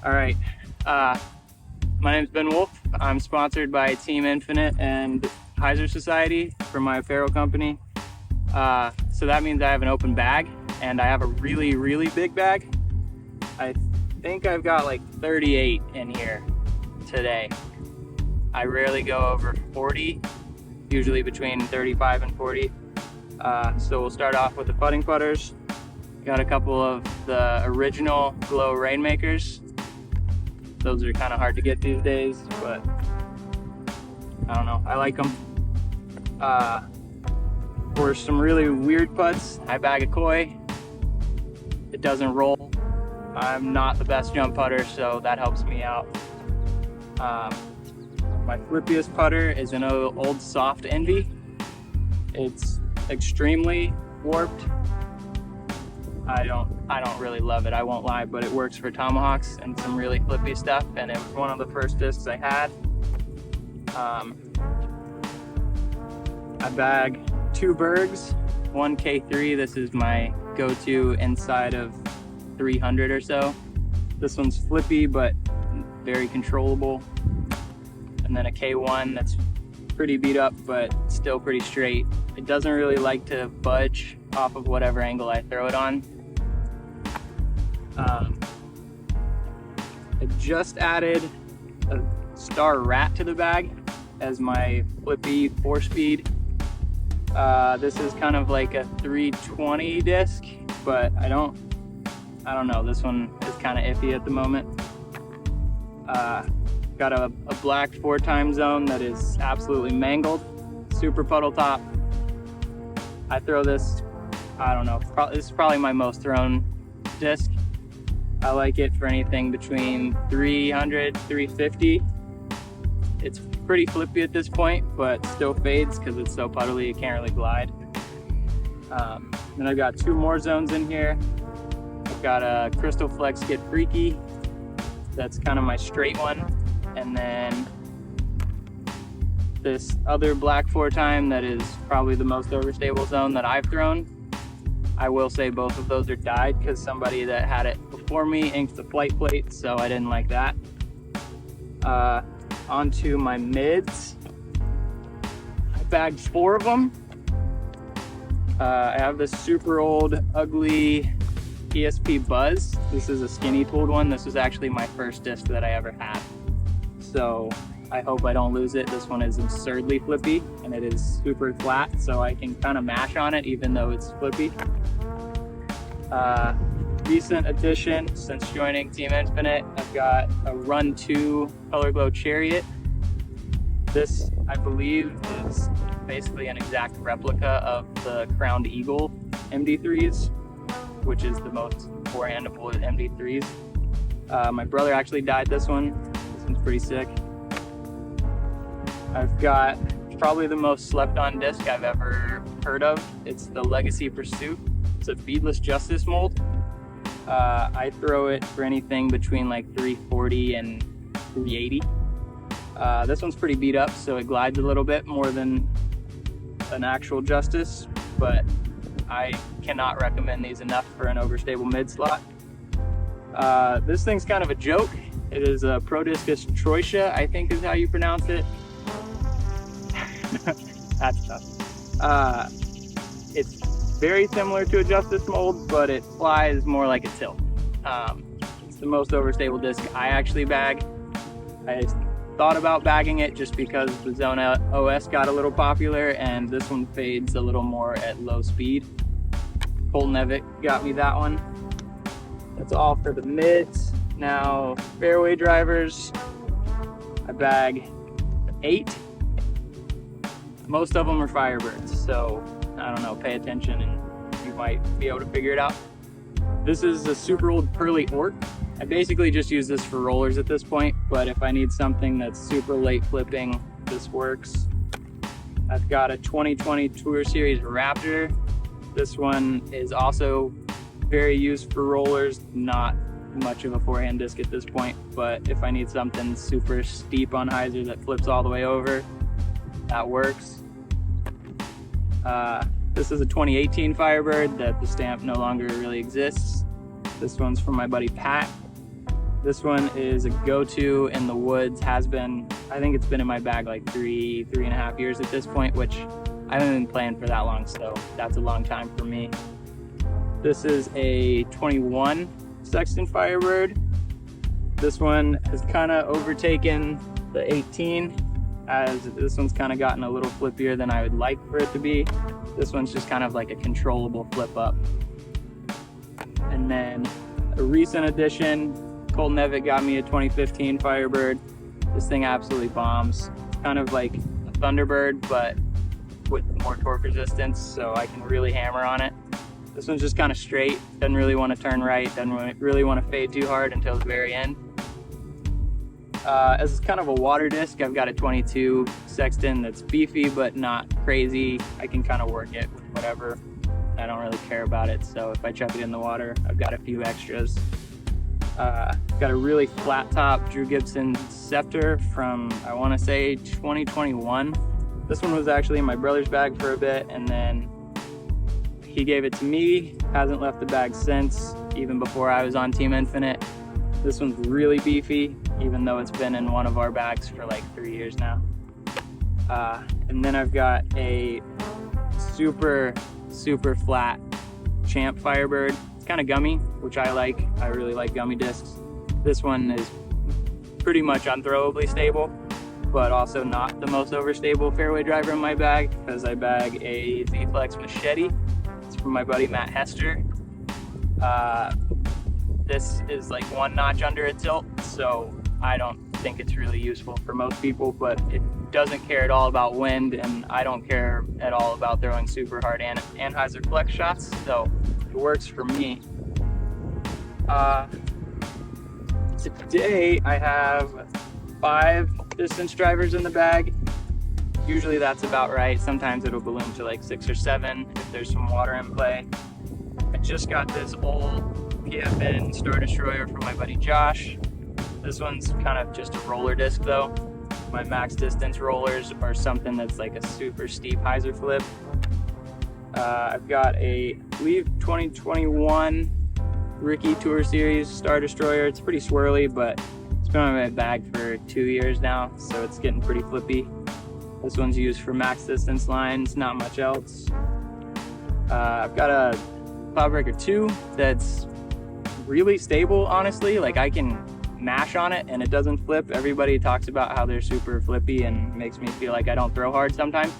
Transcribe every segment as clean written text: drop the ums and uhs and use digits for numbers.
All right. My name's Ben Wolff. I'm sponsored by Team Infinite and Heiser Society for my apparel company. So that means I have an open bag, and I have a really, really big bag. I think I've got like 38 in here today. I rarely go over 40, usually between 35 and 40. So we'll start off with the putting putters. Got a couple of the original Glow Rainmakers. Those are kind of hard to get these days, but I don't know, I like them. For some really weird putts, I bag a koi. It doesn't roll. I'm not the best jump putter, so that helps me out. My flippiest putter is an old soft Envy. It's extremely warped. I don't really love it, I won't lie, but it works for tomahawks and some really flippy stuff, and it was one of the first discs I had. I bag 2 Bergs, one K3. This is my go-to inside of 300 or so. This one's flippy but very controllable. And then a K1 that's pretty beat up but still pretty straight. It doesn't really like to budge off of whatever angle I throw it on. I just added a Star Rat to the bag as my flippy 4-speed. This is kind of like a 320 disc, but I don't know, this one is kind of iffy at the moment. Got a black 4-time zone that is absolutely mangled, super puddle top. I throw this, I don't know, this is probably my most thrown disc. I like it for anything between 300, 350. It's pretty flippy at this point, but still fades because it's so puddly it can't really glide. Then I've got 2 more zones in here. I've got a Crystal Flex Get Freaky. That's kind of my straight one. And then this other black 4-time that is probably the most overstable zone that I've thrown. I will say both of those are dyed because somebody that had it before me inked the flight plate, so I didn't like that. Onto my mids. I bagged 4 of them. I have this super old, ugly ESP Buzz. This is a skinny tooled one. This was actually my first disc that I ever had. So I hope I don't lose it. This one is absurdly flippy and it is super flat, so I can kind of mash on it even though it's flippy. Recent addition since joining Team Infinite, I've got a Run 2 Color Glow Chariot. This, I believe, is basically an exact replica of the Crowned Eagle MD3s, which is the most forehandable MD3s. My brother actually dyed this one. This one's pretty sick. I've got probably the most slept on disc I've ever heard of. It's the Legacy Pursuit. It's a beadless Justice mold. I throw it for anything between like 340 and 380. This one's pretty beat up, so it glides a little bit more than an actual Justice, but I cannot recommend these enough for an overstable mid slot. This thing's kind of a joke. It is a Pro Discus Troisia, I think is how you pronounce it. That's tough. It's very similar to a Justice mold, but it flies more like a tilt. It's the most overstable disc I actually bag. I thought about bagging it just because the Zona OS got a little popular, and this one fades a little more at low speed. Colton Evick got me that one. That's all for the mids. Now, fairway drivers, I bag 8. Most of them are Firebirds, so I don't know, pay attention and you might be able to figure it out. This is a super old Pearly Orc. I basically just use this for rollers at this point, but if I need something that's super late flipping, this works. I've got a 2020 Tour Series Raptor. This one is also very used for rollers, not much of a forehand disc at this point, but if I need something super steep on hyzer that flips all the way over, that works. This is a 2018 Firebird that the stamp no longer really exists. This one's from my buddy Pat. This one is a go-to in the woods, has been, I think it's been in my bag like three and a half years at this point, which I haven't been playing for that long, so that's a long time for me. This is a 21 Sexton Firebird. This one has kind of overtaken the 18, as this one's kind of gotten a little flippier than I would like for it to be. This one's just kind of like a controllable flip up. And then a recent addition, Cole Nevitt got me a 2015 Firebird. This thing absolutely bombs. It's kind of like a Thunderbird, but with more torque resistance, so I can really hammer on it. This one's just kind of straight, doesn't really want to turn right, doesn't really want to fade too hard until the very end. As kind of a water disc, I've got a 22 Sexton that's beefy but not crazy. I can kind of work it with whatever. I don't really care about it, so if I chuck it in the water, I've got a few extras. Got a really flat top Drew Gibson Scepter from, I want to say, 2021. This one was actually in my brother's bag for a bit, and then he gave it to me. Hasn't left the bag since, even before I was on Team Infinite. This one's really beefy, even though it's been in one of our bags for like 3 years now. And then I've got a super flat Champ Firebird. It's kind of gummy, which I like. I really like gummy discs. This one is pretty much unthrowably stable, but also not the most overstable fairway driver in my bag, because I bag a Z-Flex Machete. It's from my buddy Matt Hester. This is like one notch under a tilt, so I don't think it's really useful for most people, but it doesn't care at all about wind, and I don't care at all about throwing super hard anhyzer flex shots, so it works for me. Today I have 5 distance drivers in the bag. Usually that's about right. Sometimes it'll balloon to like 6 or 7 if there's some water in play. I just got this old PFN Star Destroyer from my buddy Josh. This one's kind of just a roller disc though. My max distance rollers are something that's like a super steep hyzer flip. I've got a, I believe, 2021 Ricky Tour Series Star Destroyer. It's pretty swirly, but it's been in my bag for 2 years now, so it's getting pretty flippy. This one's used for max distance lines, not much else. I've got a Cloudbreaker 2 that's really stable, honestly. Like, I can mash on it and it doesn't flip. Everybody talks about how they're super flippy and makes me feel like I don't throw hard sometimes,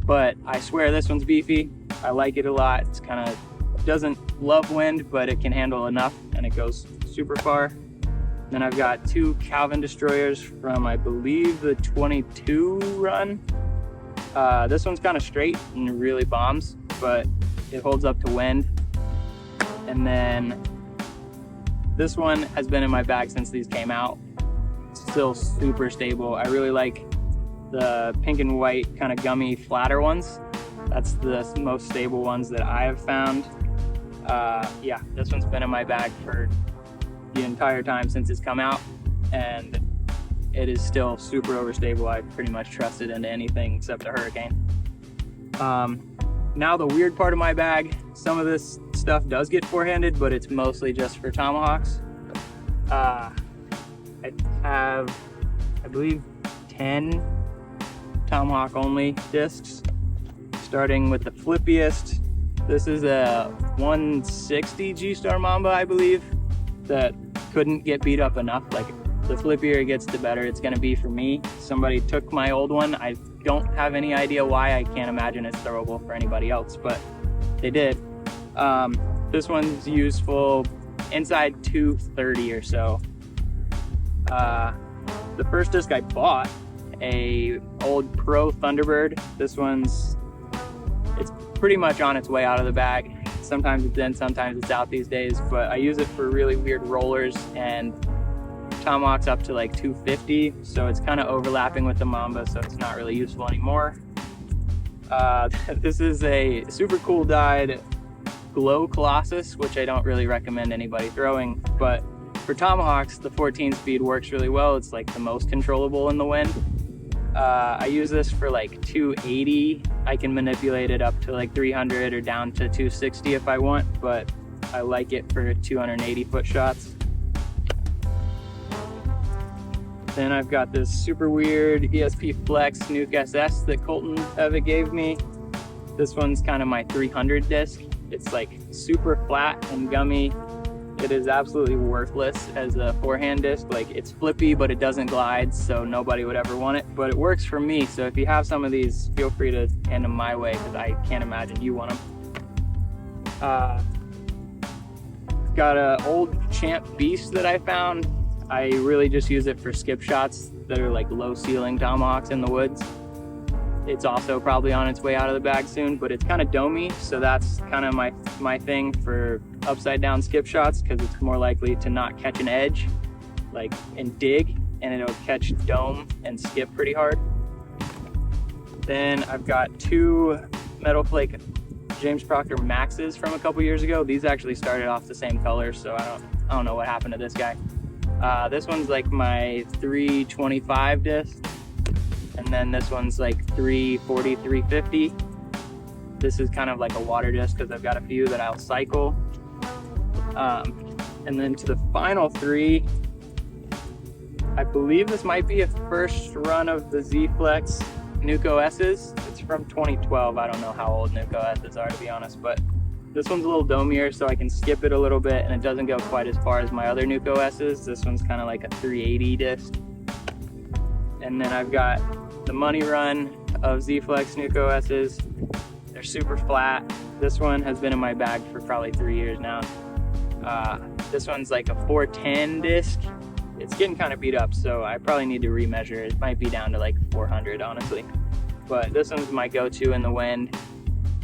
but I swear this one's beefy. I like it a lot. It's kind of, doesn't love wind, but it can handle enough and it goes super far. Then I've got 2 Calvin Destroyers from, I believe, the 22 run. This one's kind of straight and really bombs, but it holds up to wind. And then this one has been in my bag since these came out. Still super stable. I really like the pink and white kind of gummy flatter ones. That's the most stable ones that I have found. Yeah, this one's been in my bag for the entire time since it's come out, and it is still super overstable. I pretty much trust it into anything except a hurricane. Now the weird part of my bag, some of this stuff does get four-handed, but it's mostly just for tomahawks. I have, I believe, 10 tomahawk only discs, starting with the flippiest. This is a 160 G-Star Mamba, I believe, that couldn't get beat up enough. Like, the flippier it gets, the better it's gonna be for me. Somebody took my old one. I don't have any idea why. I can't imagine it's throwable for anybody else, but they did. This one's useful inside 230 or so. The first disc I bought, a old Pro Thunderbird. This one's, it's pretty much on its way out of the bag. Sometimes it's in, sometimes it's out these days, but I use it for really weird rollers and tomahawks up to like 250, so it's kind of overlapping with the Mamba, so it's not really useful anymore. This is a super cool dyed Glow Colossus, which I don't really recommend anybody throwing, but for tomahawks, the 14 speed works really well. It's like the most controllable in the wind. I use this for like 280. I can manipulate it up to like 300 or down to 260 if I want, but I like it for 280 foot shots. Then I've got this super weird ESP Flex Nuke SS that Colton Evitt gave me. This one's kind of my 300 disc. It's like super flat and gummy. It is absolutely worthless as a forehand disc. Like, it's flippy, but it doesn't glide, so nobody would ever want it. But it works for me, so if you have some of these, feel free to hand them my way, because I can't imagine you want them. Got an old Champ Beast that I found. I really just use it for skip shots that are like low ceiling tomahawks in the woods. It's also probably on its way out of the bag soon, but it's kind of domey, so that's kind of my thing for upside down skip shots, because it's more likely to not catch an edge like and dig, and it'll catch dome and skip pretty hard. Then I've got two Metal Flake James Proctor Maxes from a couple years ago. These actually started off the same color, so I don't know what happened to this guy. This one's like my 325 disc, and then this one's like 340, 350. This is kind of like a water disc because I've got a few that I'll cycle. And then to the final three, I believe this might be a first run of the Z-Flex Nuke OS's. It's from 2012. I don't know how old Nuke OS's are, to be honest, but this one's a little domier, so I can skip it a little bit, and it doesn't go quite as far as my other Nuke OS's. This one's kind of like a 380 disc. And then I've got the money run of Z-Flex Nuke OS's. They're super flat. This one has been in my bag for probably 3 years now. This one's like a 410 disc. It's getting kind of beat up, so I probably need to remeasure. It might be down to like 400, honestly. But this one's my go-to in the wind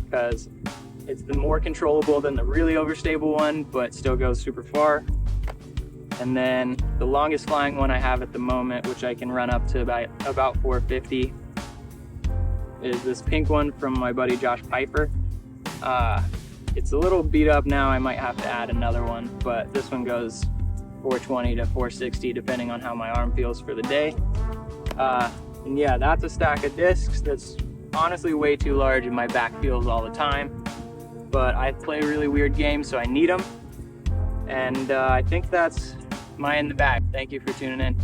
because it's the more controllable than the really overstable one, but still goes super far. And then the longest flying one I have at the moment, which I can run up to about 450, is this pink one from my buddy Josh Piper. It's a little beat up now. I might have to add another one, but this one goes 420 to 460 depending on how my arm feels for the day. And yeah, that's a stack of discs that's honestly way too large and my back feels all the time, but I play really weird games, so I need them. And I think that's my in the bag. Thank you for tuning in.